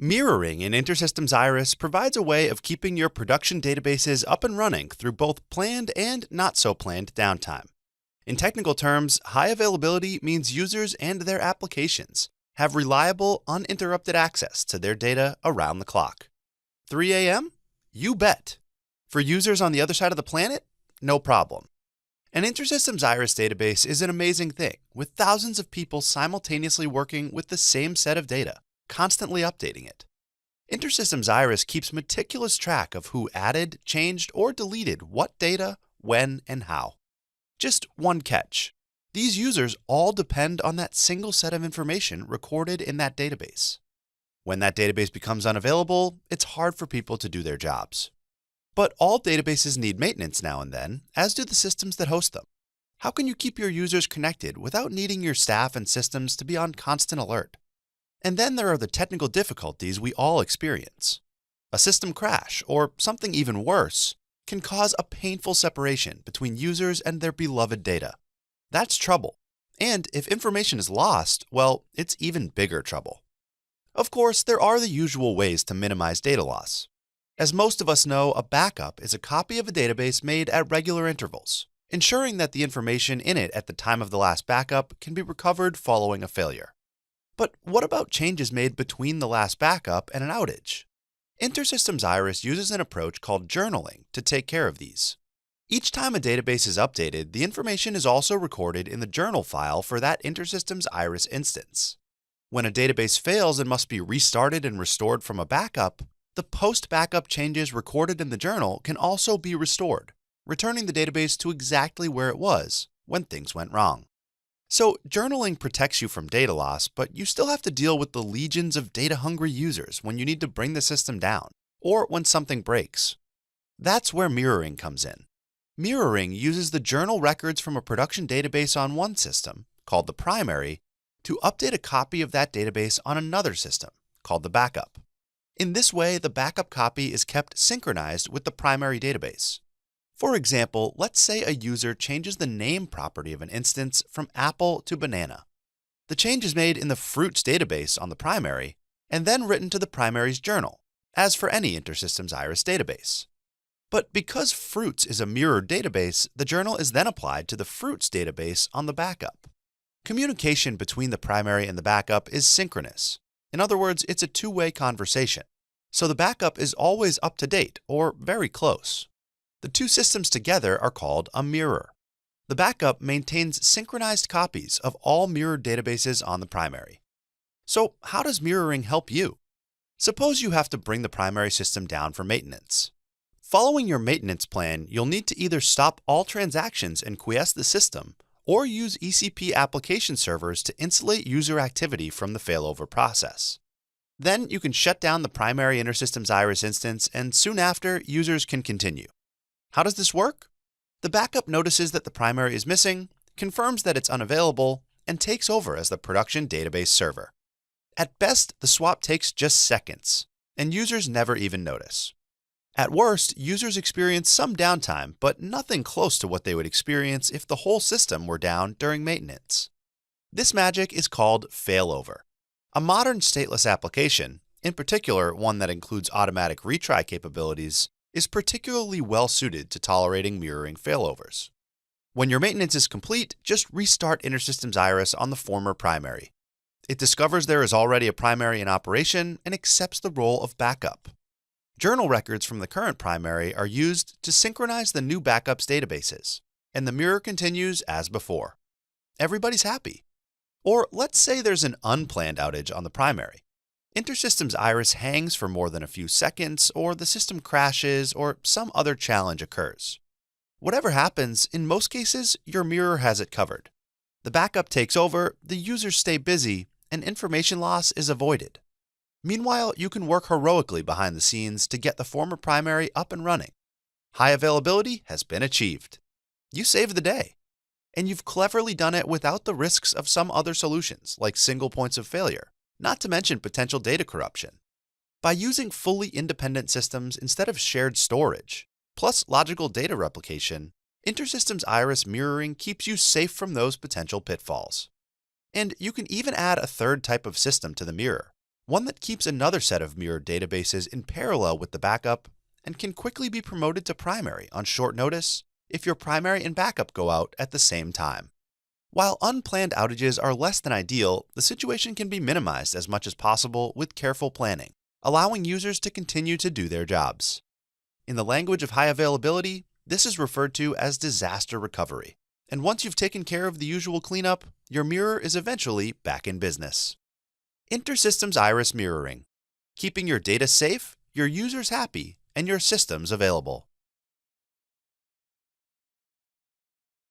Mirroring in InterSystems IRIS provides a way of keeping your production databases up and running through both planned and not so planned downtime. In technical terms, high availability means users and their applications have reliable, uninterrupted access to their data around the clock. 3 a.m.? You bet. For users on the other side of the planet? No problem. An InterSystems IRIS database is an amazing thing, with thousands of people simultaneously working with the same set of data, constantly updating it. InterSystems IRIS keeps meticulous track of who added, changed, or deleted what data, when, and how. Just one catch. These users all depend on that single set of information recorded in that database. When that database becomes unavailable, it's hard for people to do their jobs. But all databases need maintenance now and then, as do the systems that host them. How can you keep your users connected without needing your staff and systems to be on constant alert? And then there are the technical difficulties we all experience. A system crash, or something even worse, can cause a painful separation between users and their beloved data. That's trouble. And if information is lost, well, it's even bigger trouble. Of course, there are the usual ways to minimize data loss. As most of us know, a backup is a copy of a database made at regular intervals, ensuring that the information in it at the time of the last backup can be recovered following a failure. But what about changes made between the last backup and an outage? InterSystems IRIS uses an approach called journaling to take care of these. Each time a database is updated, the information is also recorded in the journal file for that InterSystems IRIS instance. When a database fails and must be restarted and restored from a backup, the post-backup changes recorded in the journal can also be restored, returning the database to exactly where it was when things went wrong. So, journaling protects you from data loss, but you still have to deal with the legions of data-hungry users when you need to bring the system down, or when something breaks. That's where mirroring comes in. Mirroring uses the journal records from a production database on one system, called the primary, to update a copy of that database on another system, called the backup. In this way, the backup copy is kept synchronized with the primary database. For example, let's say a user changes the name property of an instance from apple to banana. The change is made in the fruits database on the primary, and then written to the primary's journal, as for any InterSystems IRIS database. But because fruits is a mirrored database, the journal is then applied to the fruits database on the backup. Communication between the primary and the backup is synchronous. In other words, it's a two-way conversation. So the backup is always up to date, or very close. The two systems together are called a mirror. The backup maintains synchronized copies of all mirrored databases on the primary. So how does mirroring help you? Suppose you have to bring the primary system down for maintenance. Following your maintenance plan, you'll need to either stop all transactions and quiesce the system, or use ECP application servers to insulate user activity from the failover process. Then you can shut down the primary InterSystems IRIS instance, and soon after, users can continue. How does this work? The backup notices that the primary is missing, confirms that it's unavailable, and takes over as the production database server. At best, the swap takes just seconds, and users never even notice. At worst, users experience some downtime, but nothing close to what they would experience if the whole system were down during maintenance. This magic is called failover. A modern stateless application, in particular one that includes automatic retry capabilities, is particularly well suited to tolerating mirroring failovers. When your maintenance is complete, just restart InterSystems IRIS on the former primary. It discovers there is already a primary in operation and accepts the role of backup. Journal records from the current primary are used to synchronize the new backup's databases, and the mirror continues as before. Everybody's happy. Or let's say there's an unplanned outage on the primary. InterSystems IRIS hangs for more than a few seconds, or the system crashes, or some other challenge occurs. Whatever happens, in most cases, your mirror has it covered. The backup takes over, the users stay busy, and information loss is avoided. Meanwhile, you can work heroically behind the scenes to get the former primary up and running. High availability has been achieved. You saved the day. And you've cleverly done it without the risks of some other solutions, like single points of failure, not to mention potential data corruption. By using fully independent systems instead of shared storage, plus logical data replication, InterSystems IRIS mirroring keeps you safe from those potential pitfalls. And you can even add a third type of system to the mirror, one that keeps another set of mirrored databases in parallel with the backup and can quickly be promoted to primary on short notice if your primary and backup go out at the same time. While unplanned outages are less than ideal, the situation can be minimized as much as possible with careful planning, allowing users to continue to do their jobs. In the language of high availability, this is referred to as disaster recovery. And once you've taken care of the usual cleanup, your mirror is eventually back in business. InterSystems IRIS mirroring, keeping your data safe, your users happy, and your systems available.